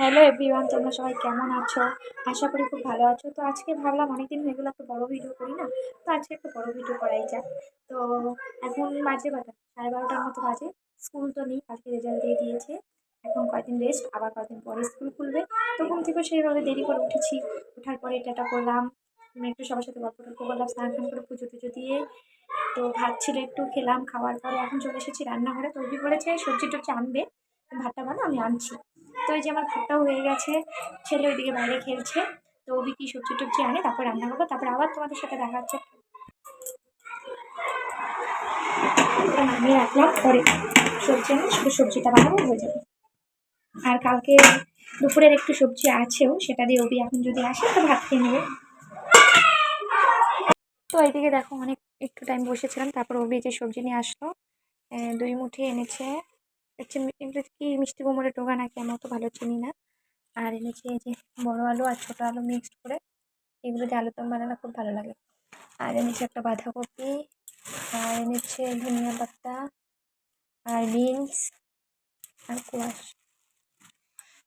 Hello everyone, তোমরা সবাই কেমন আছো? আশা করি খুব ভালো আছো। তো আজকে ভাবলাম অনেকদিন হয়ে গেলো একটা বড় ভিডিও করি না, তো আজকে একটা বড় ভিডিও করাই যাক। তো এখন বাজে কটা, 12:30টার মতো বাজে। স্কুল তো নেই, আজকে রেজাল্ট দিয়ে দিয়েছে। এখন কয়েকদিন রেস্ট, আবার কয়েকদিন পরে স্কুল খুলবে। তো ঘুম থেকে সেইভাবে দেরি করে উঠেছি। ওঠার পরে এটা করলাম, একটু সবার সাথে গল্প টল্প করলাম, স্নান টান করে পুজো টুজো দিয়ে তো ভাত ছিল একটু খেলাম। খাওয়ার পরে এখন চলে এসেছি রান্নাঘরে। তো ওই বলেছে সবজি টবজি আনবে, ভাতটা বানা, আমি আনছি। তো এই যে আমার ভাতটাও হয়ে গেছে, ছেলে ওইদিকে বাইরে খেলছে। তো ওবি কি সবজি টবজি আনে, তারপর রান্না করবো, তারপর আবার তোমাদের সাথে দেখা হচ্ছে। নামিয়ে রাখলাম, পরে সবজি আনে, শুধু সবজিটা বানাবো, হয়ে যাবে। আর কালকে দুপুরের একটু সবজি আছেও, সেটা দিয়ে ওবি এখন যদি আসে তো ভাত খেয়ে নেবে। তো এইদিকে দেখো অনেক একটু টাইম বসেছিলাম, তারপর ওবি যে সবজি নিয়ে আসলো, 2 মুঠি এনেছে। হচ্ছে এগুলো কি মিষ্টি কুমড়োর ডোগা নাকি, আমি অত ভালো চিনি না। আর এনেছে এই যে বড় আলু আর ছোট আলু মিক্সড করে, এগুলো দিয়ে আলুর দম বানানো খুব ভালো লাগে। আর এনেছে একটা বাঁধাকপি, আর এনেছে ধনিয়া পাতা, আর বিনস, আর কোয়াশ।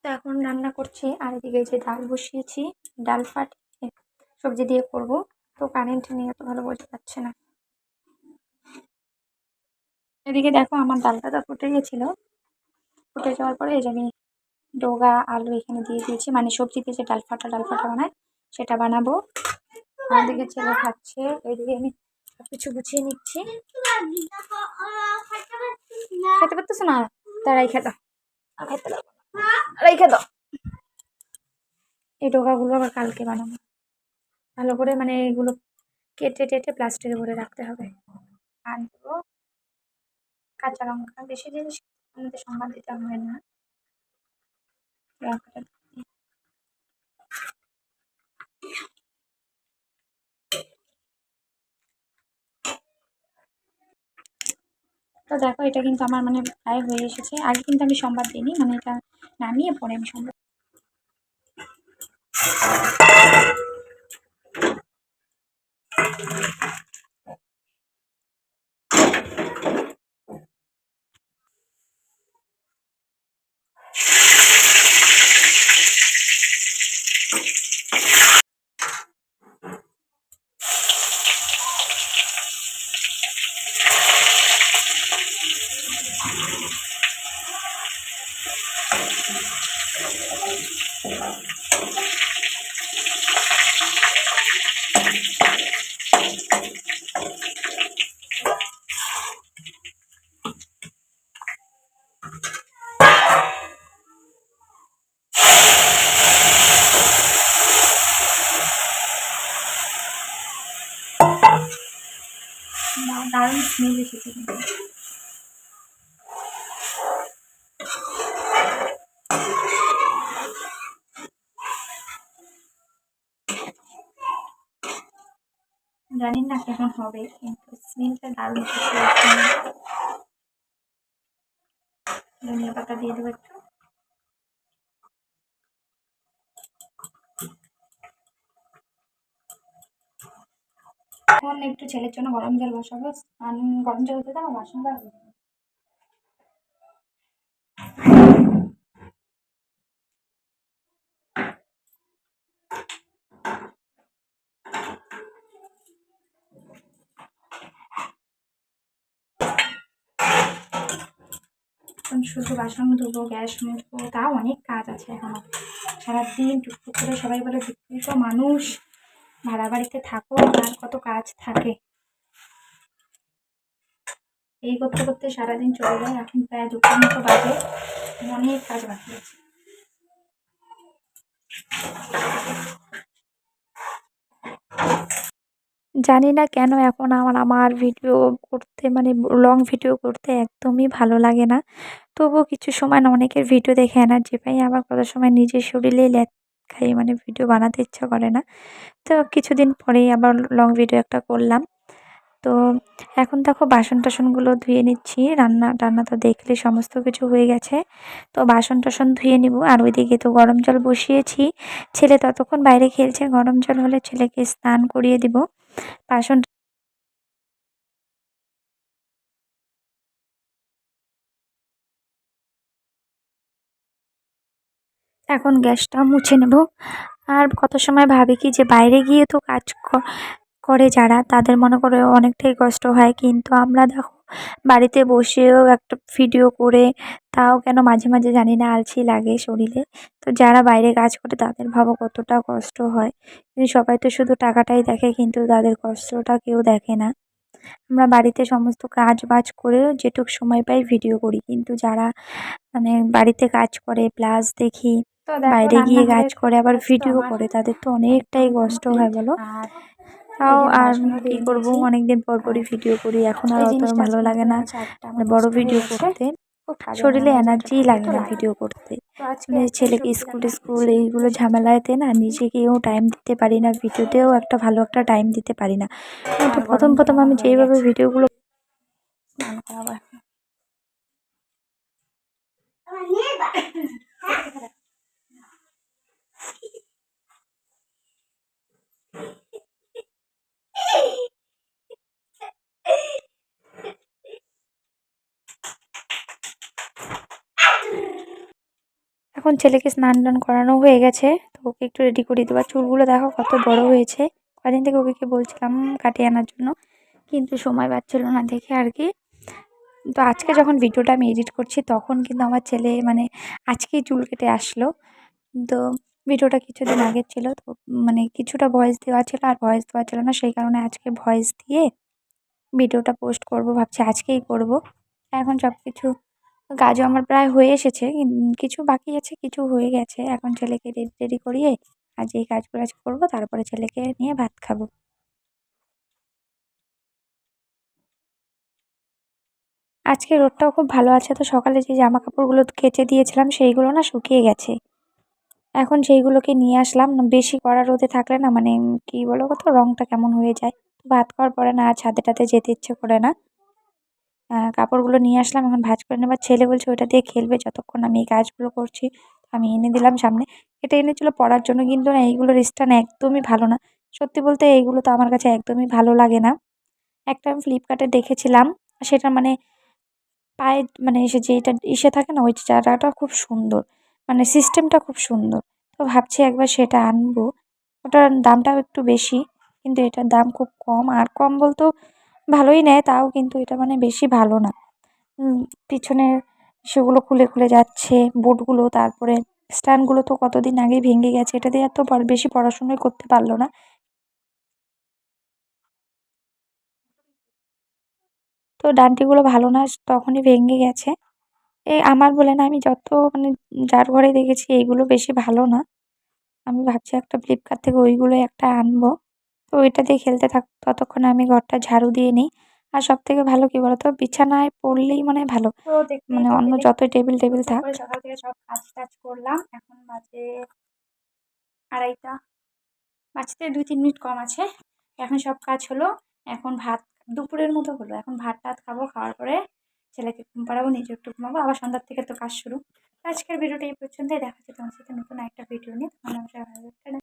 তো এখন রান্না করছি। আর এদিকে যে ডাল বসিয়েছি, ডাল ফাটিয়ে সবজি দিয়ে করব। তো কারেন্ট নিয়ে এত ভালো বোঝা যাচ্ছে না। এদিকে দেখো আমার ডালটা তো ফুটে গেছিলো, ফুটে যাওয়ার পরে এই যে আমি ডোগা আলু এখানে দিয়ে দিয়েছি, মানে সবজিতে যে ডাল ফাটা বানায় সেটা বানাবো। ওদিকে ছেলে খাচ্ছে, ওইদিকে আমি সবকিছু গুছিয়ে নিচ্ছি। খেতে পারতেছো না? তারাই খেতে, খেতে লাগবে না, রেখে দাও। এই ডোকাগুলো আবার কালকে বানাবো, ভালো করে মানে এগুলো কেটে টেটে প্লাস্টিকে ভরে রাখতে হবে। আর দেবো কাঁচা লঙ্কা, বেশি জিনিস আমাদের সম্বাদ দিতে হয় না, লঙ্কাটা। তো দেখো এটা কিন্তু আমার মানে প্রায় হয়ে এসেছে। আগে কিন্তু আমি সম্বাদ দিইনি, মানে এটা নামিয়ে পরে আমি সম্বাদ। দারুণ স্মেল এসেছে কিন্তু। জানি না কেমন হবে, কিন্তু স্মেলটা দারুণ এসেছে। ধনিয়া পাতা দিয়ে দেবো একটু। এখন একটু ছেলের জন্য গরম জল বসাবো, গরম জল হতে দাও, বাসনটা এখন শুধু বাসন ধুবো, গ্যাস মুছবো, তাও অনেক কাজ আছে এখনো। সারাদিন টুকটুক করে সবাই বলে বিকৃত মানুষ, ভাড়া বাড়িতে থাকো, আর কত কাজ থাকে। এই করতে করতে সারাদিন চলে যায়। এখন প্রায় 2টার মতো বাজে, অনেক কাজ বাকি আছে। জানি না কেন এখন আমার আমার ভিডিও করতে, মানে লং ভিডিও করতে একদমই ভালো লাগে না। তবুও কিছু সময় না অনেকের ভিডিও দেখে এনার্জি পাই, আবার কত সময় নিজের শরীরেই ল্যাদ খাই, মানে ভিডিও বানাতে ইচ্ছা করে না। তো কিছুদিন পরেই আবার লং ভিডিও একটা করলাম। তো এখন দেখো বাসন টাসনগুলো ধুয়ে নিচ্ছি। রান্না টান্না তো দেখলে সমস্ত কিছু হয়ে গেছে। তো বাসন টাসন ধুয়ে নিব। আর ওইদিকে তো গরম জল বসিয়েছি, ছেলে ততক্ষণ বাইরে খেলছে। গরম জল হলে ছেলেকে স্নান করিয়ে দিব। বাসন এখন গ্যাসটা মুছে নেব। আর কত সময় ভাবি কি যে বাইরে গিয়ে তো কাজ করে যারা, তাদের মনে করে অনেকটাই কষ্ট হয়, কিন্তু আমরা দেখো বাড়িতে বসেও একটা ভিডিও করে, তাও কেন মাঝে মাঝে জানি না আলসি লাগে শরীরে। তো যারা বাইরে কাজ করে তাদের ভাবো কতটা কষ্ট হয়। কিন্তু সবাই তো শুধু টাকাটাই দেখে, কিন্তু তাদের কষ্টটা কেউ দেখে না। আমরা বাড়িতে সমস্ত কাজ বাজ করেও যেটুক সময় পাই ভিডিও করি, কিন্তু যারা মানে বাড়িতে কাজ করে প্লাস দেখি তো দেখো বাইরে গিয়ে কাজ রান্নাঘরের করে আবার কাজ তো ভিডিও আমার করে, তাদের তো অনেকটাই একদম কষ্ট হয় কমপ্লিট। বলো। আর তাও এখানে আর বাসনও কি ধুয়ে করব, নিয়েছি। অনেকদিন পর পরই আর ভিডিও করি, এখন আর এই অত জিনিসটা ভালো আজকে লাগে নতুন না এনেছে, একটা আমার মানে বড় নষ্ট হয়ে ভিডিও গেছে, করতে। খুব কাজে শরীরে মনে হয় এনার্জিই যেটা লাগে তো না লাগে। ভিডিও করতে। তো আজকে মানে একটাই ছেলেকে সবজি স্কুল রান্না স্কুল করছি, এইগুলো তো সেটাই। ঝামেলাতে না নিজেকেও টাইম দিতে পারি না, ভিডিওতেও একটা ভালো একটা টাইম দিতে পারি না। তো আর প্রথম গরম জল প্রথম আমার আমি হয়ে যেইভাবে গেছে, ভিডিওগুলো স্নান করাবো এখন। এখন ছেলেকে স্নান টান করানো হয়ে গেছে, তো ওকে একটু রেডি করে দেবো। চুলগুলো দেখো কত বড় হয়েছে। কদিন থেকে ওকে বলছিলাম কাটিয়ে আনার জন্য, কিন্তু সময় পাচ্ছিল না দেখে আর কি। তো আজকে যখন ভিডিওটা আমি এডিট করছি তখন কিন্তু আমার ছেলে মানে আজকেই চুল কেটে আসলো। তো ভিডিওটা কিছুদিন আগের ছিল, তো মানে কিছুটা ভয়েস দেওয়া ছিল আর ভয়েস দেওয়া ছিল না, সেই কারণে আজকে ভয়েস দিয়ে ভিডিওটা পোস্ট করব ভাবছি, আজকেই করব। এখন সব কিছু কাজও আমার প্রায় হয়ে এসেছে, কিছু বাকি আছে, কিছু হয়ে গেছে। এখন ছেলেকে রেডি টেডি করিয়ে আজ এই কাজগুলো আজ করবো, তারপরে ছেলেকে নিয়ে ভাত খাবো। আজকে রোদটাও খুব ভালো আছে, তো সকালে যে জামা কাপড়গুলো কেচে দিয়েছিলাম সেইগুলো না শুকিয়ে গেছে। এখন সেইগুলোকে নিয়ে আসলাম, বেশি কড়া রোদে থাকলে না মানে কি বলো তো রংটা কেমন হয়ে যায়। তো ভাত খাওয়ার পরে না আর ছাদে টাদে যেতে ইচ্ছে করে না। কাপড়গুলো নিয়ে আসলাম, এখন ভাঁজ করে নেবার। ছেলে বলছে ওটা দিয়ে খেলবে যতক্ষণ আমি এই কাজগুলো করছি। আমি এনে দিলাম সামনে। এটা এনেছিল পড়ার জন্য, কিন্তু না এইগুলোর স্ট্যান্ড একদমই ভালো না। সত্যি বলতে এইগুলো তো আমার কাছে একদমই ভালো লাগে না। একটা আমি ফ্লিপকার্টে দেখেছিলাম, সেটা মানে পায়ে মানে এসে যেটা ইসে থাকে না, ওই জায়গাটা খুব সুন্দর, মানে সিস্টেমটা খুব সুন্দর। তো ভাবছি একবার সেটা আনবো। ওটার দামটাও একটু বেশি, কিন্তু এটার দাম খুব কম। আর কম বলতেও ভালোই নেয়, তাও কিন্তু এটা মানে বেশি ভালো না। পিছনের সেগুলো খুলে খুলে যাচ্ছে বোর্ডগুলো, তারপরে স্ট্যান্ডগুলো তো কতদিন আগেই ভেঙে গেছে। এটা দিয়ে এত বেশি পড়াশোনাই করতে পারলো না। তো ডান্ডিগুলো ভালো না, তখনই ভেঙে গেছে। আমার বলে না, আমি যত মানে যার ঘরে দেখেছি এইগুলো বেশি ভালো না। আমি ভাবছি একটা ফ্লিপকার্ট থেকে ওইগুলোই একটা আনবো। তো ওইটা দিয়ে খেলতে থাক, ততক্ষণে আমি ঘরটা ঝাড়ু দিয়ে নিই। আর সবথেকে ভালো কি বলতো, বিছানায় পড়লেই মানে ভালো, তো দেখতেই মানে তো অন্য পেলে যতই টেবিল টেবিল টুকটুক থাক। করে সকাল থেকে সব কাজ টাজ করলাম, এখন বাজে 2:30। বাঁচতে 2-3 মিনিট কম আছে। এখন সব কাজ হলো। এখন ভাত দুপুরের মতো হলো, এখন ভাত টাত খাবো, খাওয়ার পরে ছেলেকে ঘুম পাড়াবো, নিজে একটু ঘুমাবো, আবার সন্ধ্যার থেকে তো কাজ শুরু। আজকের ভিডিওটা এই পর্যন্তই, দেখা হচ্ছে তোমার সাথে নতুন একটা ভিডিও নিয়ে। তখন আমরা ভালো থাকবে।